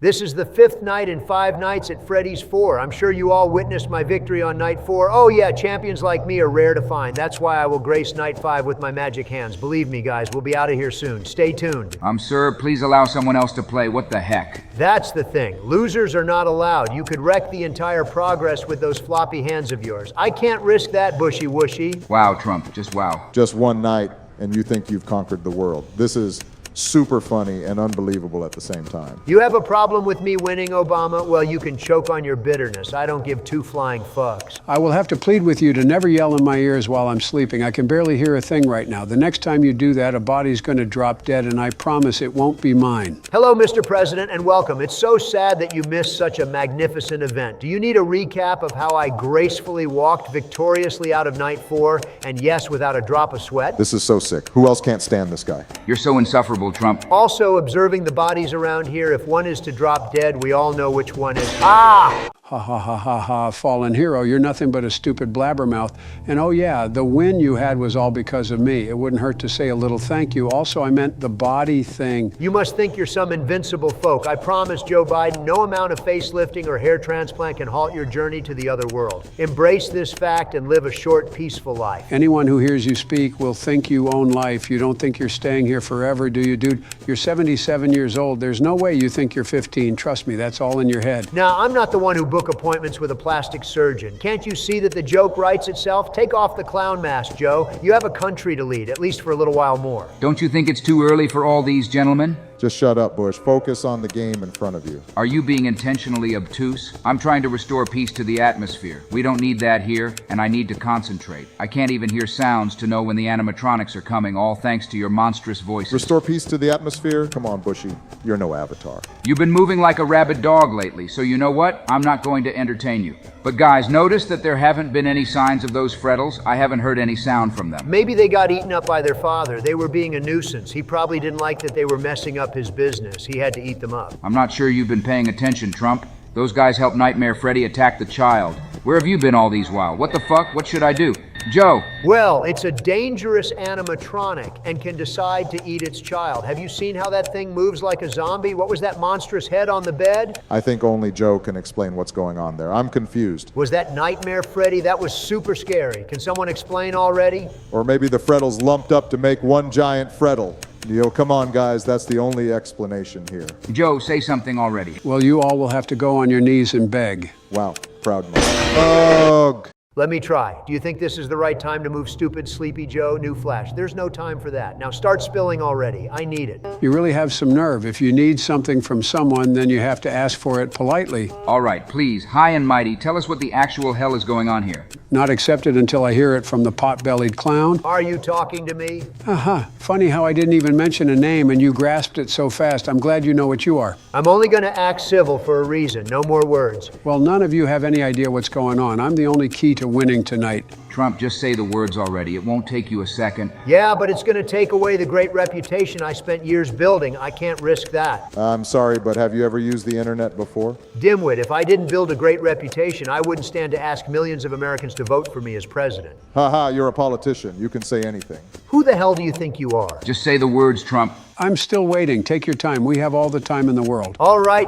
This is the 5th night in 5 nights at Freddy's 4. I'm sure you all witnessed my victory on night 4. Oh yeah, champions like me are rare to find. That's why I will grace night 5 with my magic hands. Believe me, guys, we'll be out of here soon. Stay tuned. Sir, please allow someone else to play. What the heck? That's the thing. Losers are not allowed. You could wreck the entire progress with those floppy hands of yours. I can't risk that, bushy whooshy. Wow, Trump, just wow. Just one night, and you think you've conquered the world. This is super funny and unbelievable at the same time. You have a problem with me winning, Obama? Well, you can choke on your bitterness. I don't give two flying fucks. I will have to plead with you to never yell in my ears while I'm sleeping. I can barely hear a thing right now. The next time you do that, a body's going to drop dead, and I promise it won't be mine. Hello, Mr. President, and welcome. It's so sad that you missed such a magnificent event. Do you need a recap of how I gracefully walked victoriously out of night 4, and yes, without a drop of sweat? This is so sick. Who else can't stand this guy? You're so insufferable, Trump. Also, observing the bodies around here, if one is to drop dead, we all know which one is. Ah! Ha ha ha ha ha, fallen hero, you're nothing but a stupid blabbermouth. And oh yeah, the win you had was all because of me. It wouldn't hurt to say a little thank you. Also, I meant the body thing. You must think you're some invincible folk. I promise, Joe Biden, no amount of facelifting or hair transplant can halt your journey to the other world. Embrace this fact and live a short, peaceful life. Anyone who hears you speak will think you own life. You don't think you're staying here forever, do you, dude? You're 77 years old. There's no way you think you're 15. Trust me, that's all in your head. Now, I'm not the one who book appointments with a plastic surgeon. Can't you see that the joke writes itself? Take off the clown mask, Joe. You have a country to lead, at least for a little while more. Don't you think it's too early for all these gentlemen? Just shut up, Bush. Focus on the game in front of you. Are you being intentionally obtuse? I'm trying to restore peace to the atmosphere. We don't need that here, and I need to concentrate. I can't even hear sounds to know when the animatronics are coming, all thanks to your monstrous voices. Restore peace to the atmosphere? Come on, Bushy. You're no avatar. You've been moving like a rabid dog lately, so you know what? I'm not going to entertain you. But guys, notice that there haven't been any signs of those Freddles. I haven't heard any sound from them. Maybe they got eaten up by their father. They were being a nuisance. He probably didn't like that they were messing up his business. He had to eat them up. I'm not sure you've been paying attention, Trump. Those guys helped Nightmare Freddy attack the child. Where have you been all these while? What the fuck? What should I do? Joe! Well, it's a dangerous animatronic and can decide to eat its child. Have you seen how that thing moves like a zombie? What was that monstrous head on the bed? I think only Joe can explain what's going on there. I'm confused. Was that Nightmare Freddy? That was super scary. Can someone explain already? Or maybe the Freddles lumped up to make one giant Freddle. Yo, come on, guys. That's the only explanation here. Joe, say something already. Well, you all will have to go on your knees and beg. Wow, proud moment. Ugh. Let me try. Do you think this is the right time to move stupid Sleepy Joe? Newsflash, there's no time for that. Now start spilling already. I need it. You really have some nerve. If you need something from someone, then you have to ask for it politely. All right, please, high and mighty, tell us what the actual hell is going on here. Not accepted until I hear it from the pot-bellied clown. Are you talking to me? Aha, funny how I didn't even mention a name and you grasped it so fast. I'm glad you know what you are. I'm only going to act civil for a reason. No more words. Well, none of you have any idea what's going on. I'm the only key to winning tonight. Trump, just say the words already. It won't take you a second. Yeah, but it's going to take away the great reputation I spent years building. I can't risk that. I'm sorry, but have you ever used the internet before? Dimwit, if I didn't build a great reputation, I wouldn't stand to ask millions of Americans to vote for me as president. Haha, you're a politician. You can say anything. Who the hell do you think you are? Just say the words, Trump. I'm still waiting. Take your time. We have all the time in the world. All right,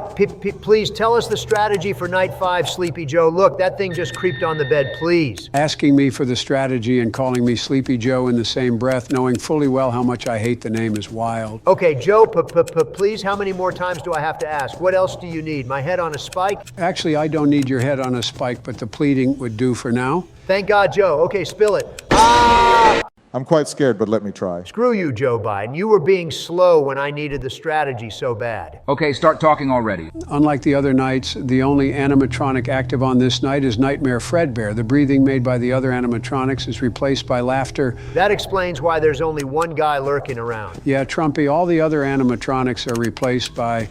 please tell us the strategy for night 5, Sleepy Joe. Look, that thing just creeped on the bed, please. Asking me for the strategy and calling me Sleepy Joe in the same breath, knowing fully well how much I hate the name, is wild. Okay, Joe, please, how many more times do I have to ask? What else do you need? My head on a spike? Actually, I don't need your head on a spike, but the pleading would do for now. Thank God, Joe. Okay, spill it. Ah! I'm quite scared, but let me try. Screw you, Joe Biden. You were being slow when I needed the strategy so bad. Okay, start talking already. Unlike the other nights, the only animatronic active on this night is Nightmare Fredbear. The breathing made by the other animatronics is replaced by laughter. That explains why there's only one guy lurking around. Yeah, Trumpy, all the other animatronics are replaced by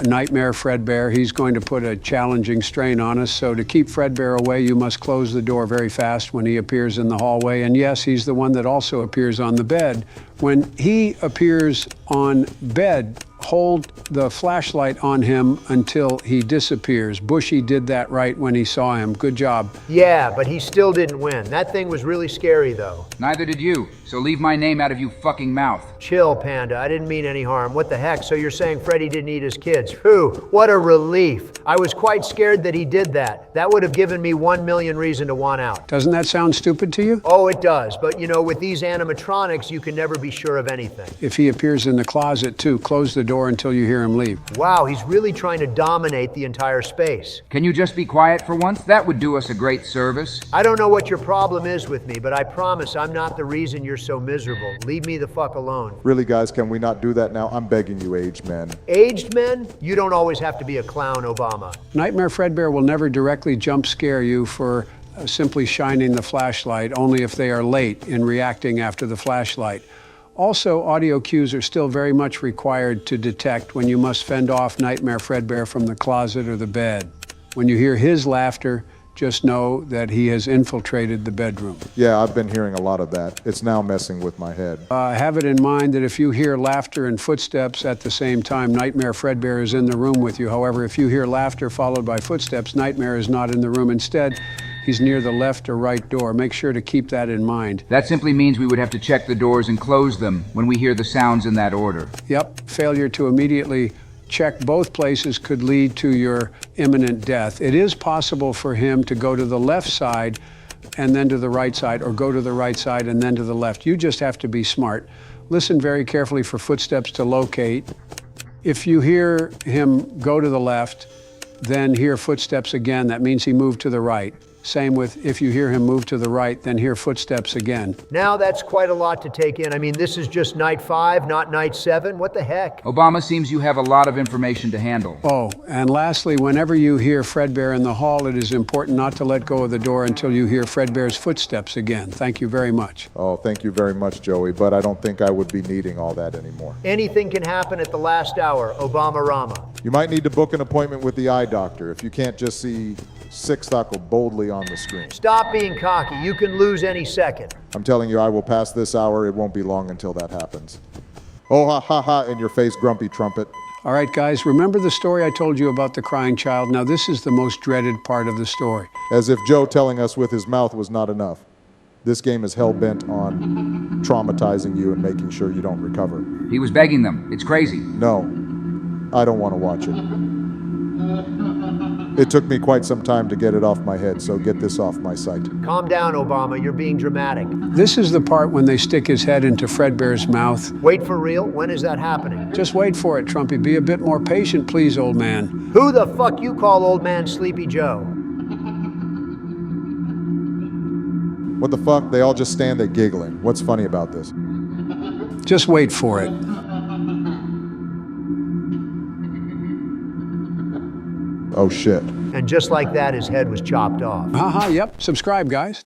Nightmare Fredbear. He's going to put a challenging strain on us, so to keep Fredbear away, you must close the door very fast when he appears in the hallway. And yes, he's the one that also appears on the bed. When he appears on bed, hold the flashlight on him until he disappears. Bushy did that right when he saw him. Good job. Yeah, but he still didn't win. That thing was really scary, though. Neither did you, so leave my name out of you fucking mouth. Chill, Panda. I didn't mean any harm. What the heck? So you're saying Freddy didn't eat his kids? Phew, what a relief. I was quite scared that he did that. That would have given me 1,000,000 reason to want out. Doesn't that sound stupid to you? Oh, it does. But you know, with these animatronics, you can never be sure of anything. If he appears in the closet too, close the door until you hear him leave. Wow, he's really trying to dominate the entire space. Can you just be quiet for once? That would do us a great service. I don't know what your problem is with me, but I promise I'm not the reason you're so miserable. Leave me the fuck alone. Really, guys, can we not do that now? I'm begging you, aged men. Aged men? You don't always have to be a clown, Obama. Nightmare Fredbear will never directly jump scare you for simply shining the flashlight, only if they are late in reacting after the flashlight. Also, audio cues are still very much required to detect when you must fend off Nightmare Fredbear from the closet or the bed. When you hear his laughter, just know that he has infiltrated the bedroom. Yeah, I've been hearing a lot of that. It's now messing with my head. Have it in mind that if you hear laughter and footsteps at the same time, Nightmare Fredbear is in the room with you. However, if you hear laughter followed by footsteps, Nightmare is not in the room. Instead, he's near the left or right door. Make sure to keep that in mind. That simply means we would have to check the doors and close them when we hear the sounds in that order. Yep, failure to immediately check both places could lead to your imminent death. It is possible for him to go to the left side and then to the right side, or go to the right side and then to the left. You just have to be smart. Listen very carefully for footsteps to locate. If you hear him go to the left, then hear footsteps again, that means he moved to the right. Same with if you hear him move to the right, then hear footsteps again. Now that's quite a lot to take in. I mean, this is just night 5, not night 7. What the heck? Obama, seems you have a lot of information to handle. Oh, and lastly, whenever you hear Fredbear in the hall, it is important not to let go of the door until you hear Fredbear's footsteps again. Thank you very much. Oh, thank you very much, Joey, but I don't think I would be needing all that anymore. Anything can happen at the last hour, Obama Rama. You might need to book an appointment with the eye doctor if you can't just see Sixtuckle boldly on the screen. Stop being cocky. You can lose any second. I'm telling you, I will pass this hour. It won't be long until that happens. Oh, ha, ha, ha, in your face, grumpy trumpet. All right, guys, remember the story I told you about the crying child? Now, this is the most dreaded part of the story. As if Joe telling us with his mouth was not enough. This game is hell-bent on traumatizing you and making sure you don't recover. He was begging them. It's crazy. No, I don't want to watch it. It took me quite some time to get it off my head, so get this off my sight. Calm down, Obama. You're being dramatic. This is the part when they stick his head into Fredbear's mouth. Wait for real? When is that happening? Just wait for it, Trumpy. Be a bit more patient, please, old man. Who the fuck you call old man Sleepy Joe? What the fuck? They all just stand there giggling. What's funny about this? Just wait for it. Oh shit. And just like that, his head was chopped off. Haha, yep. Subscribe, guys.